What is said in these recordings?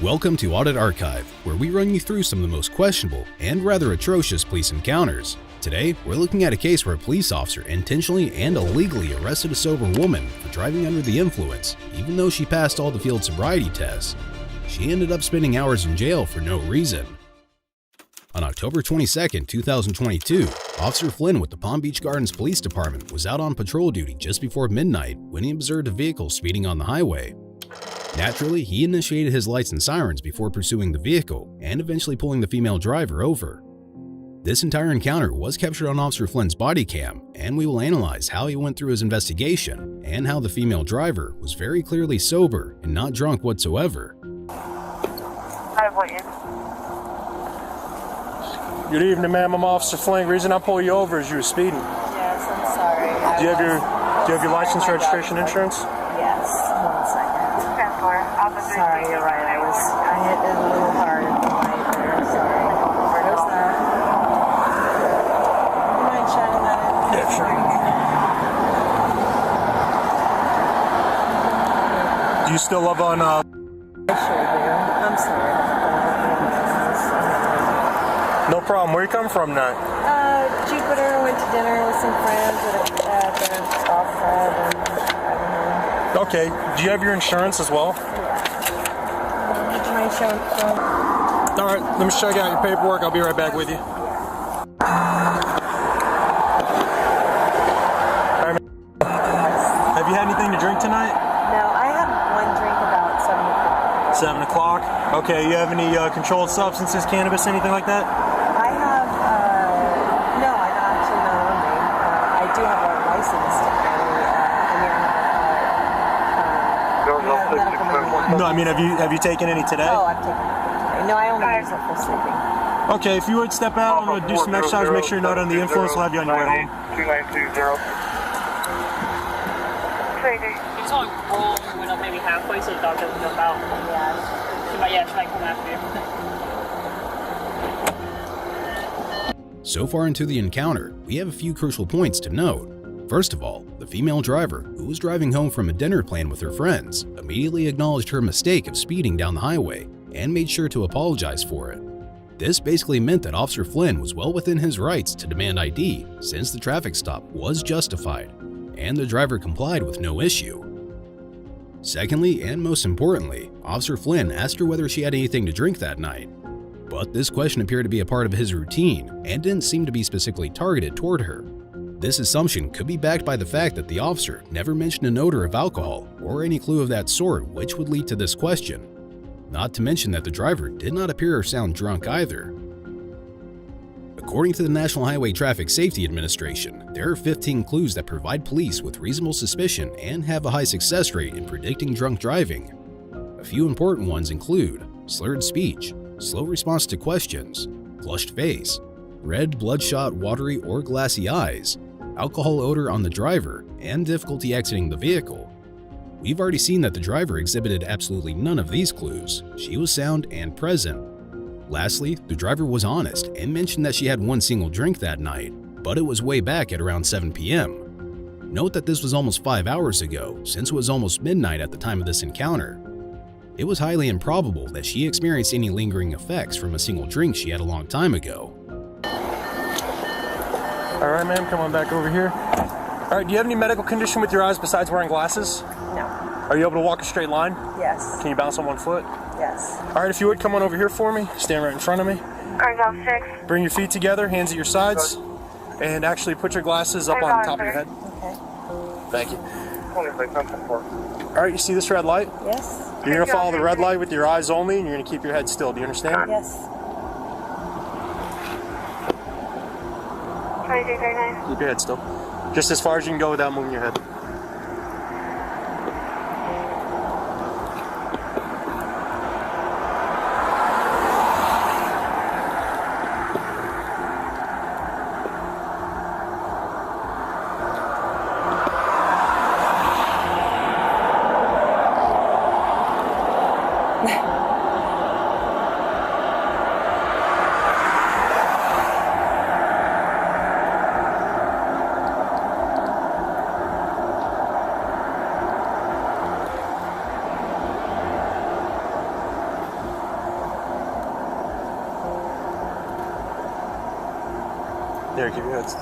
Welcome to Audit Archive, where we run you through some of the most questionable and rather atrocious police encounters. Today, we're looking at a case where a police officer intentionally and illegally arrested a sober woman for driving under the influence, even though she passed all the field sobriety tests. She ended up spending hours in jail for no reason. On October 22, 2022, Officer Flynn with the Palm Beach Gardens Police Department was out on patrol duty just before midnight when he observed a vehicle speeding on the highway. Naturally, he initiated his lights and sirens before pursuing the vehicle and eventually pulling the female driver over. This entire encounter was captured on Officer Flynn's body cam, and we will analyze how he went through his investigation and how the female driver was very clearly sober and not drunk whatsoever. Good evening, ma'am. I'm Officer Flynn. The reason I pulled you over is you were speeding. Yes, I'm sorry. Do you have your license, registration, insurance? Yes. 1 second. Sorry, you're right. I hit it a little hard at the light there. Sorry. Where goes that? You mind shining that in? Yeah, sure. Do you still live on, I sure do. I'm sorry. No problem. Where you come from now? Jupiter. Went to dinner with some friends at the golf club and driving home. Okay. Do you have your insurance as well? Would you mind showing? All right. Let me check out your paperwork. I'll be right back with you. Have you had anything to drink tonight? No, I had one drink about 7 o'clock. 7 o'clock? Okay. You have any controlled substances, cannabis, anything like that? I have, no, I don't actually know on me. I do have a license to carry, medical marijuana. No, I mean, have you taken any today? Oh, I've taken it today. No, I only use it for sleeping. Okay, if you would step out, I'm going to do some exercise, make sure you're not under the influence, we'll have you on your way home. 2920. It's on roll and went up maybe halfway so the dog doesn't jump out. Yeah. She might come after you. So far into the encounter, we have a few crucial points to note. First of all, the female driver, who was driving home from a dinner plan with her friends, immediately acknowledged her mistake of speeding down the highway and made sure to apologize for it. This basically meant that Officer Flynn was well within his rights to demand ID since the traffic stop was justified, and the driver complied with no issue. Secondly, and most importantly, Officer Flynn asked her whether she had anything to drink that night. But this question appeared to be a part of his routine and didn't seem to be specifically targeted toward her. This assumption could be backed by the fact that the officer never mentioned an odor of alcohol or any clue of that sort which would lead to this question. Not to mention that the driver did not appear or sound drunk either. According to the National Highway Traffic Safety Administration, there are 15 clues that provide police with reasonable suspicion and have a high success rate in predicting drunk driving. A few important ones include slurred speech, slow response to questions, flushed face, red, bloodshot, watery, or glassy eyes, alcohol odor on the driver, and difficulty exiting the vehicle. We've already seen that the driver exhibited absolutely none of these clues. She was sound and present. Lastly, the driver was honest and mentioned that she had one single drink that night, but it was way back at around 7 p.m. Note that this was almost 5 hours ago, since it was almost midnight at the time of this encounter. It was highly improbable that she experienced any lingering effects from a single drink she had a long time ago. All right, ma'am, come on back over here. All right, do you have any medical condition with your eyes besides wearing glasses? No. Are you able to walk a straight line? Yes. Can you bounce on one foot? Yes. All right, if you would, come on over here for me. Stand right in front of me. Bring your feet together, hands at your sides, and actually put your glasses up on top of your head. Okay. Thank you. All right, you see this red light? Yes. You're going to follow the red light with your eyes only, and you're going to keep your head still. Do you understand? Yes. Keep your head still. Just as far as you can go without moving your head. There, keep your heads.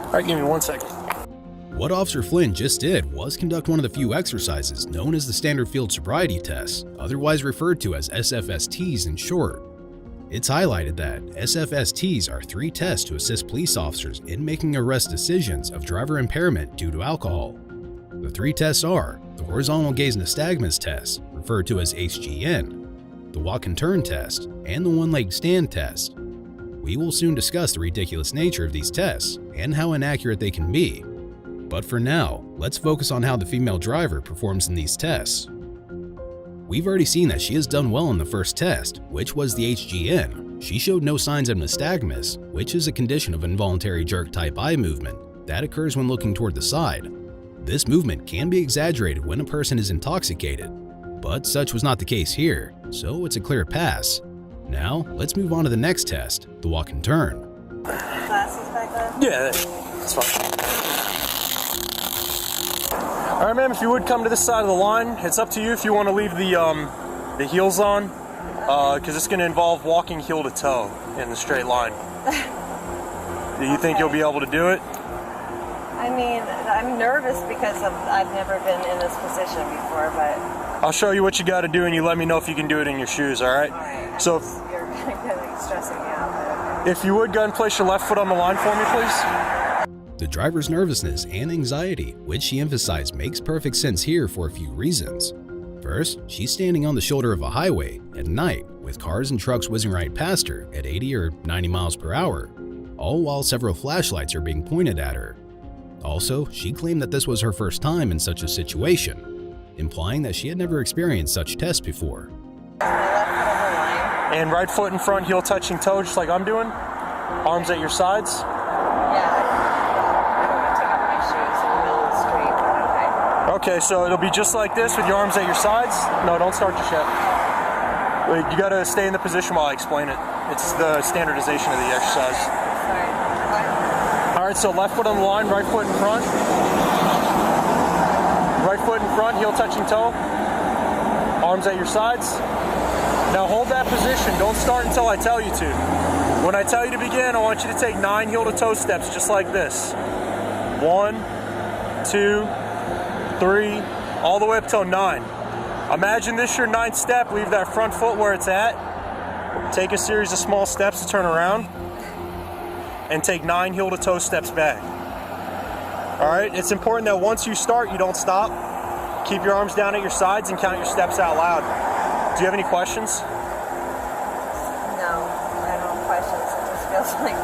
All right, give me 1 second. What Officer Flynn just did was conduct one of the few exercises known as the Standard Field Sobriety Test, otherwise referred to as SFSTs in short. It's highlighted that SFSTs are 3 tests to assist police officers in making arrest decisions of driver impairment due to alcohol. The 3 tests are the Horizontal Gaze Nystagmus Test, referred to as HGN, the Walk and Turn Test, and the One-Leg Stand Test. We will soon discuss the ridiculous nature of these tests and how inaccurate they can be. But for now, let's focus on how the female driver performs in these tests. We've already seen that she has done well in the first test, which was the HGN. She showed no signs of nystagmus, which is a condition of involuntary jerk-type eye movement that occurs when looking toward the side. This movement can be exaggerated when a person is intoxicated, but such was not the case here, so it's a clear pass. Now, let's move on to the next test, the Walk and Turn. Glasses back then? Yeah, that's fine. All right, ma'am, if you would come to this side of the line, it's up to you if you want to leave the heels on, because it's going to involve walking heel to toe in the straight line. Do you think you'll be able to do it? I mean, I'm nervous because I've never been in this position before, but... I'll show you what you got to do, and you let me know if you can do it in your shoes, all right? All right. So You're kind of stressing me out, but okay. if you would, go ahead and place your left foot on the line for me, please. The driver's nervousness and anxiety, which she emphasized, makes perfect sense here for a few reasons. First, she's standing on the shoulder of a highway at night with cars and trucks whizzing right past her at 80 or 90 miles per hour, all while several flashlights are being pointed at her. Also, she claimed that this was her first time in such a situation, implying that she had never experienced such tests before. And right foot in front, heel touching toe, just like I'm doing. Arms at your sides. Okay, so it'll be just like this with your arms at your sides. No, don't start just yet. Wait, you gotta stay in the position while I explain it. It's the standardization of the exercise. Sorry. All right, so left foot on the line, right foot in front. Right foot in front, heel touching toe. Arms at your sides. Now hold that position. Don't start until I tell you to. When I tell you to begin, I want you to take 9 heel to toe steps just like this. 1, 2, 3, all the way up till 9. Imagine this your 9th step. Leave that front foot where it's at. Take a series of small steps to turn around. And take 9 heel to toe steps back. All right, it's important that once you start, you don't stop. Keep your arms down at your sides and count your steps out loud. Do you have any questions? No, I don't have questions. It just feels like,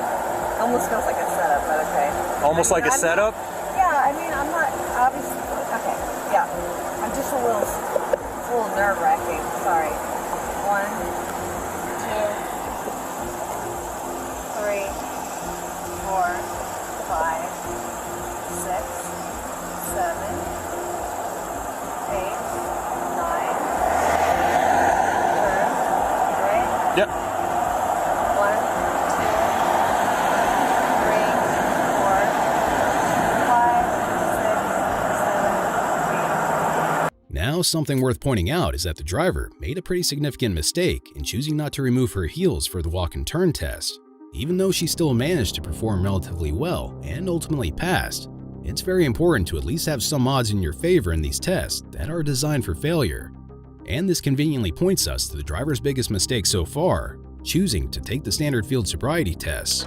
almost feels like a setup, but okay. Almost like a setup? Yeah, I mean, I'm not, obviously, okay, yeah. I'm just a little nerve-wracking, sorry. 1, 2, 3, 4, 5, 6, 7, 8, 9. Turn, right? Yep. 1, 2, 3, 4, 5, 6, 7, 8. Now, something worth pointing out is that the driver made a pretty significant mistake in choosing not to remove her heels for the walk and turn test. Even though she still managed to perform relatively well and ultimately passed, it's very important to at least have some odds in your favor in these tests that are designed for failure. And this conveniently points us to the driver's biggest mistake so far, choosing to take the standard field sobriety tests.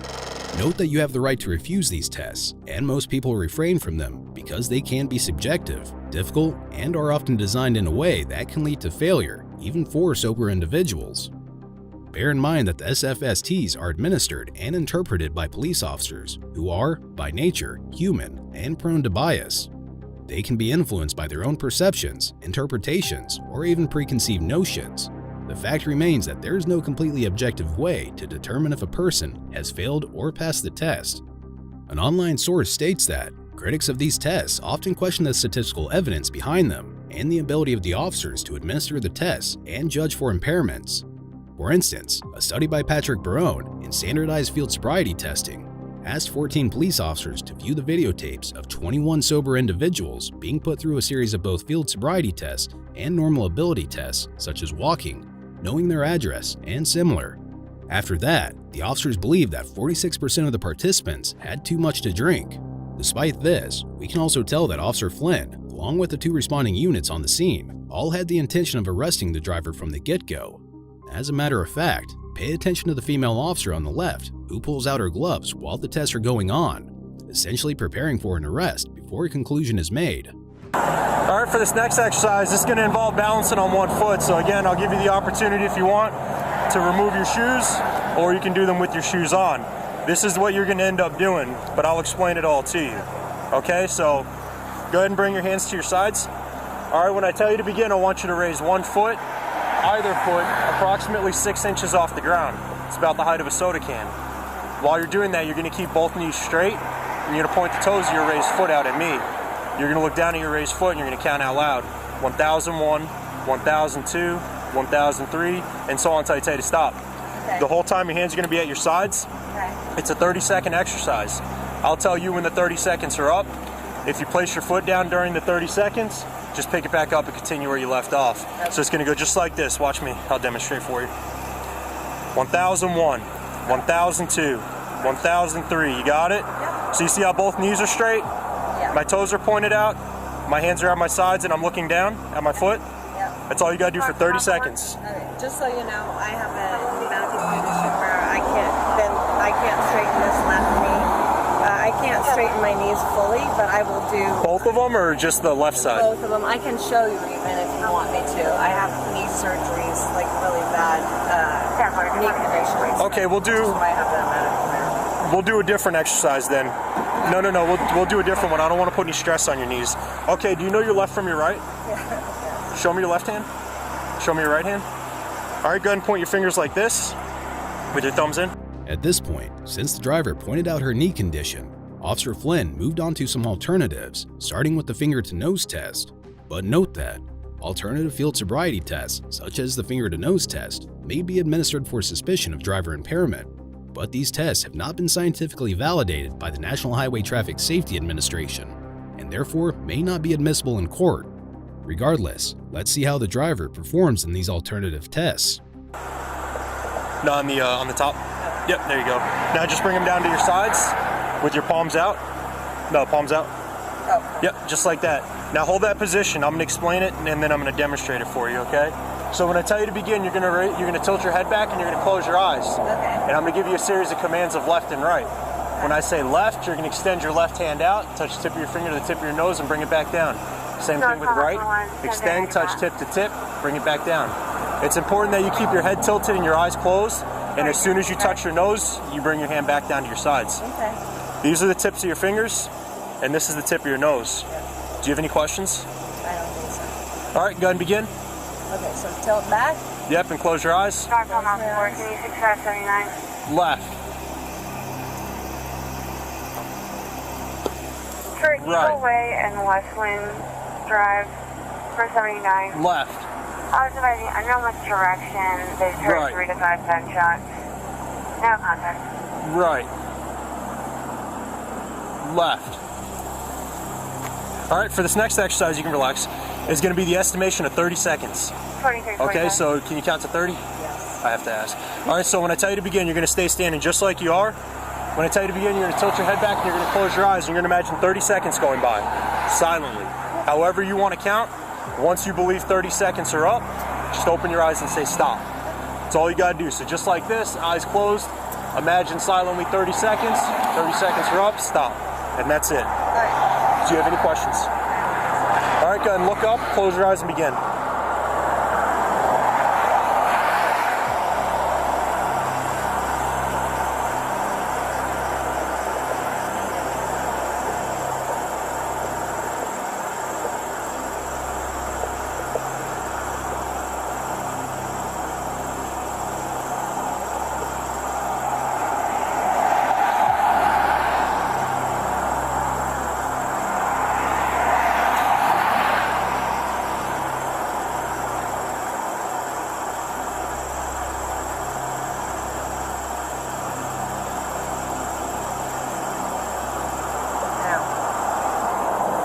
Note that you have the right to refuse these tests, and most people refrain from them because they can be subjective, difficult, and are often designed in a way that can lead to failure, even for sober individuals. Bear in mind that the SFSTs are administered and interpreted by police officers who are, by nature, human and prone to bias. They can be influenced by their own perceptions, interpretations, or even preconceived notions. The fact remains that there is no completely objective way to determine if a person has failed or passed the test. An online source states that Critics of these tests often question the statistical evidence behind them and the ability of the officers to administer the tests and judge for impairments. For instance, a study by Patrick Barone in Standardized Field Sobriety Testing asked 14 police officers to view the videotapes of 21 sober individuals being put through a series of both field sobriety tests and normal ability tests such as walking, knowing their address, and similar. After that, the officers believed that 46% of the participants had too much to drink. Despite this, we can also tell that Officer Flynn, along with the 2 responding units on the scene, all had the intention of arresting the driver from the get-go. As a matter of fact, pay attention to the female officer on the left who pulls out her gloves while the tests are going on, essentially preparing for an arrest before a conclusion is made. All right, for this next exercise, this is going to involve balancing on one foot. So again, I'll give you the opportunity if you want to remove your shoes, or you can do them with your shoes on. This is what you're going to end up doing, but I'll explain it all to you. Okay, so go ahead and bring your hands to your sides. All right, when I tell you to begin, I want you to raise one foot, either foot, approximately 6 inches off the ground. It's about the height of a soda can. While you're doing that, you're going to keep both knees straight, and you're going to point the toes of your raised foot out at me. You're going to look down at your raised foot, and you're going to count out loud. 1001, 1002, 1003, and so on until I tell you to stop. Okay. The whole time your hands are going to be at your sides. Okay. It's a 30-second exercise. I'll tell you when the 30 seconds are up. If you place your foot down during the 30 seconds, just pick it back up and continue where you left off. Okay. So it's going to go just like this. Watch me. I'll demonstrate for you. 1001, 1002, 1003. You got it? Yep. So you see how both knees are straight? Yep. My toes are pointed out. My hands are at my sides and I'm looking down at my foot. Yep. That's all you got to do for 30 seconds. Okay. Just so you know, I have a pneumatic condition where I can't straighten this left knee. I can't straighten my knees fully, but I will do Both of them or just the left side? both of them. I can show you even if you want me to. I have knee surgeries, like really bad knee conditions. Okay, we'll do. That's why I have that medical. We'll do a different exercise then. No. We'll do a different one. I don't want to put any stress on your knees. Okay, do you know your left from your right? Yeah. Show me your left hand. Show me your right hand. All right, go ahead and point your fingers like this with your thumbs in. At this point, since the driver pointed out her knee condition, Officer Flynn moved on to some alternatives, starting with the finger-to-nose test. But note that alternative field sobriety tests, such as the finger-to-nose test, may be administered for suspicion of driver impairment, but these tests have not been scientifically validated by the National Highway Traffic Safety Administration, and therefore may not be admissible in court. Regardless, let's see how the driver performs in these alternative tests. No, on the top. Yep, there you go. Now just bring them down to your sides with your palms out. No, palms out. Oh. Yep, just like that. Now hold that position. I'm going to explain it and then I'm going to demonstrate it for you, okay? So when I tell you to begin, you're going to tilt your head back and you're going to close your eyes. Okay. And I'm going to give you a series of commands of left and right. When I say left, you're going to extend your left hand out, touch the tip of your finger to the tip of your nose and bring it back down. Same thing with right. Extend, touch tip to tip, bring it back down. It's important that you keep your head tilted and your eyes closed. And as soon as you touch your nose, you bring your hand back down to your sides. Okay. These are the tips of your fingers, and this is the tip of your nose. Do you have any questions? I don't think so. All right, go ahead and begin. Okay, so tilt back. Yep, and close your eyes. Northbound Mountain 4, can you 6579? Left. For Eagle Right. Way and Westland Drive, 479. Left. I was advising unknown which direction. They've heard Right. 3 to 5 gunshots. No contact. Right. Left. All right, for this next exercise, you can relax. It's going to be the estimation of 30 seconds. 23, Okay, so can you count to 30? Yes. I have to ask. All right, so when I tell you to begin, you're going to stay standing just like you are. When I tell you to begin, you're going to tilt your head back and you're going to close your eyes and you're going to imagine 30 seconds going by silently. However you want to count, once you believe 30 seconds are up, just open your eyes and say stop. That's all you got to do. So just like this, eyes closed, imagine silently 30 seconds. 30 seconds are up, stop. And that's it. All right. Do you have any questions? All right, go ahead and look up, close your eyes and begin.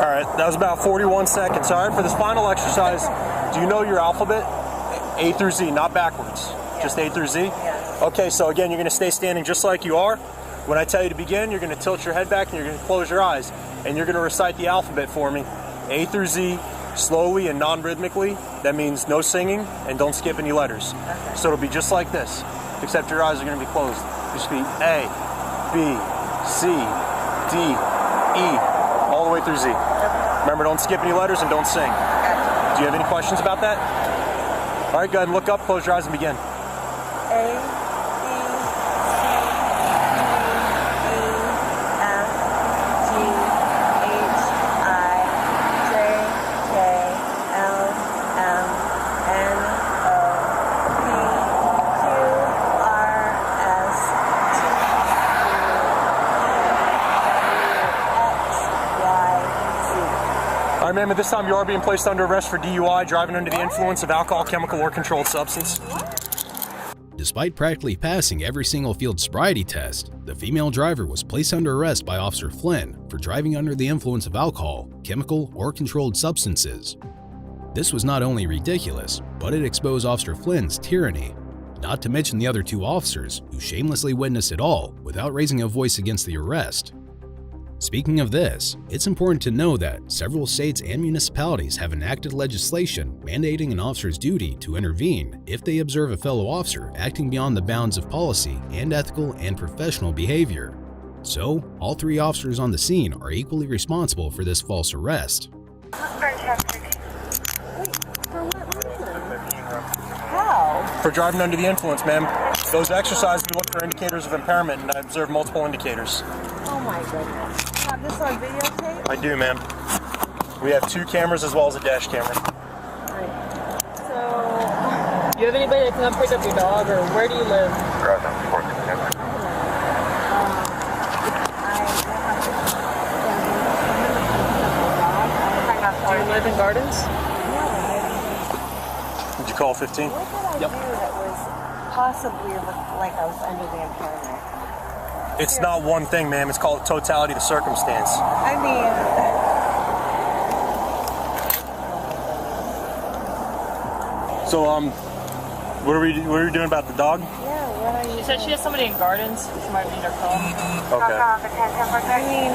All right, that was about 41 seconds. All right, for this final exercise, do you know your alphabet? A through Z, not backwards. Just A through Z? Yes. Okay, so again, you're gonna stay standing just like you are. When I tell you to begin, you're gonna tilt your head back and you're gonna close your eyes. And you're gonna recite the alphabet for me. A through Z, slowly and non-rhythmically. That means no singing and don't skip any letters. Okay. So it'll be just like this, except your eyes are gonna be closed. Just be A, B, C, D, E, all the way through Z. Remember, don't skip any letters and don't sing. Gotcha. Do you have any questions about that? All right, go ahead and look up, close your eyes and begin. A, B, C, D, E, F, G, H, I, J, K, L, M, N, O, P, Q, R, S, T, U, W, X, Y, Z. All right, ma'am, at this time you are being placed under arrest for DUI, driving under the influence of alcohol, chemical, or controlled substance. Despite practically passing every single field sobriety test, the female driver was placed under arrest by Officer Flynn for driving under the influence of alcohol, chemical, or controlled substances. This was not only ridiculous, but it exposed Officer Flynn's tyranny, not to mention the other two officers who shamelessly witnessed it all without raising a voice against the arrest. Speaking of this, it's important to know that several states and municipalities have enacted legislation mandating an officer's duty to intervene if they observe a fellow officer acting beyond the bounds of policy and ethical and professional behavior. So, all three officers on the scene are equally responsible for this false arrest. How? For driving under the influence, ma'am. Those exercises, we look for indicators of impairment, and I observed multiple indicators. Oh my goodness. You have this on videotape? I do, ma'am. We have 2 cameras as well as a dash camera. So, Do you have anybody that can come pick up your dog, or where do you live? Do you live in Gardens? Did you call 15? what did I do that was possibly like I was under the impairment? It's not one thing, ma'am. It's called totality of the circumstance. I mean, So, what are we doing about the dog? yeah, what are you She said she has somebody in Gardens. She might need her call. Okay. I mean,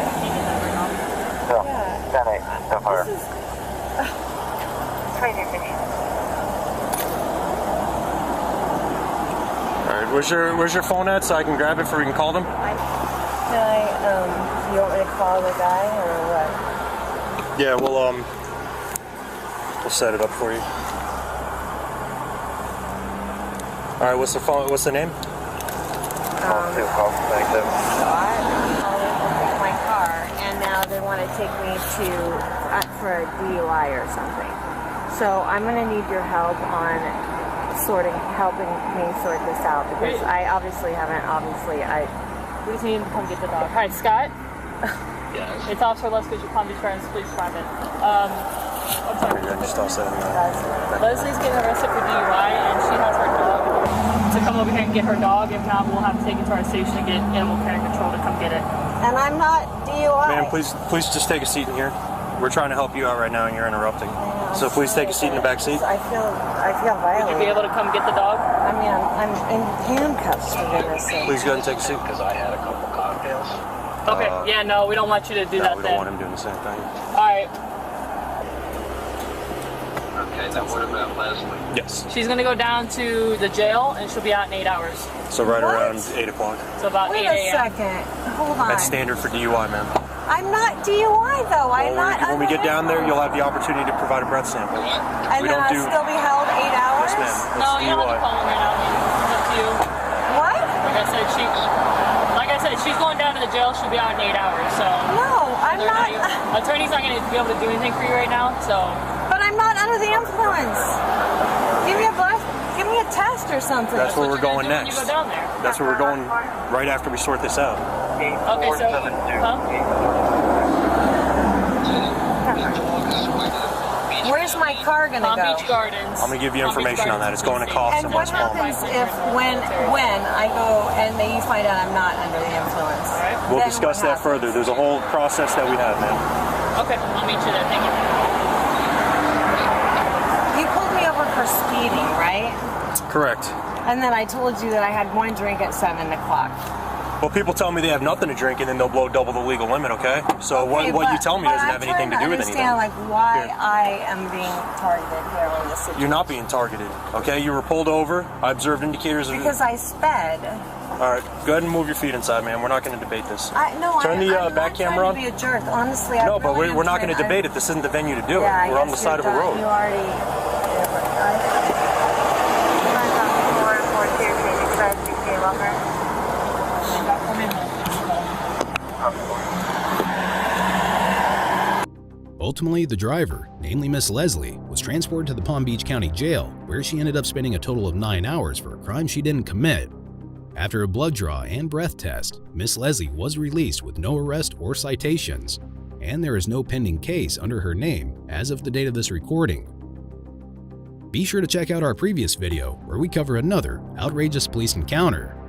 yeah. 10-8, so far. This is, All right. Where's your phone at so I can grab it before we can call them? you want me to call the guy or what? Yeah, we'll set it up for you. All right. What's the name? So I always look at my car, and now they want to take me to for a DUI or something. So I'm going to need your help on helping me sort this out because I obviously haven't. We just need him to come get the dog. Hi, Scott. Yes. It's Officer Leslie's Palm Beach Gardens Police Department. I'm sorry. I just all set it. Leslie's getting arrested for DUI, and she has her dog to come over here and get her dog. If not, we'll have to take it to our station and get animal care control to come get it. And I'm not DUI. Ma'am, please just take a seat in here. We're trying to help you out right now, and you're interrupting. So please take a seat in the back seat. I feel violated. Would you be able to come get the dog? I mean, I'm in handcuffs for goodness sake. Please go ahead and take a seat. Because I had a couple cocktails. Okay. Yeah. No, we don't want you to do that. We then. don't want him doing the same thing. All right. Okay, now what about Leslie? Yes. She's gonna go down to the jail, and she'll be out in 8 hours. So right What? around 8 o'clock. So about Wait 8 a a.m. second. Hold on. That's standard for DUI, ma'am. I'm not DUI though. I'm not. When we under get down there, influence. you'll have the opportunity to provide a breath sample. And we then don't I'll do- still be held 8 hours. Yes, ma'am. No, That's you don't have to DUI. call him right now. It's up to you. What? Like I said, she's going down to the jail. She'll be out in 8 hours. So No, I'm not. attorney's not gonna be able to do anything for you right now. So But I'm not under the influence. Give me a blood. Give me a test or something. That's where we're what you're going gonna do next. when you go down there. That's where we're going right after we sort this out. Okay, so Where's my car gonna Palm go? Beach Gardens. I'm gonna give you Palm Beach information on that. It's going to Gardens cost And in what West Palm. happens if when I go and you find out I'm not under the influence? All right. We'll Then discuss what that further. There's a whole process that we have, man. Okay, I'll meet you there. Thank you. You pulled me over for speeding, right? Correct. And then I told you that I had one drink at 7 o'clock. Well, people tell me they have nothing to drink and then they'll blow double the legal limit, okay? So Okay, what you tell me doesn't I'm have anything to trying do with anything. understand, like, why Here. I am being targeted here in this situation. You're not being targeted, okay? You were pulled over. I observed indicators of... Because I sped. All right, go ahead and move your feet inside, man. We're not going to debate this. I'm Turn the not back camera on. trying to be a jerk. Honestly, No, I but really we're not am going to trying- debate it. This isn't the venue to do Yeah, it. I We're on the guess side of you're a done. road. You already... Ultimately, the driver, namely Miss Leslie, was transported to the Palm Beach County Jail, where she ended up spending a total of 9 hours for a crime she didn't commit. After a blood draw and breath test, Miss Leslie was released with no arrest or citations, and there is no pending case under her name as of the date of this recording. Be sure to check out our previous video where we cover another outrageous police encounter.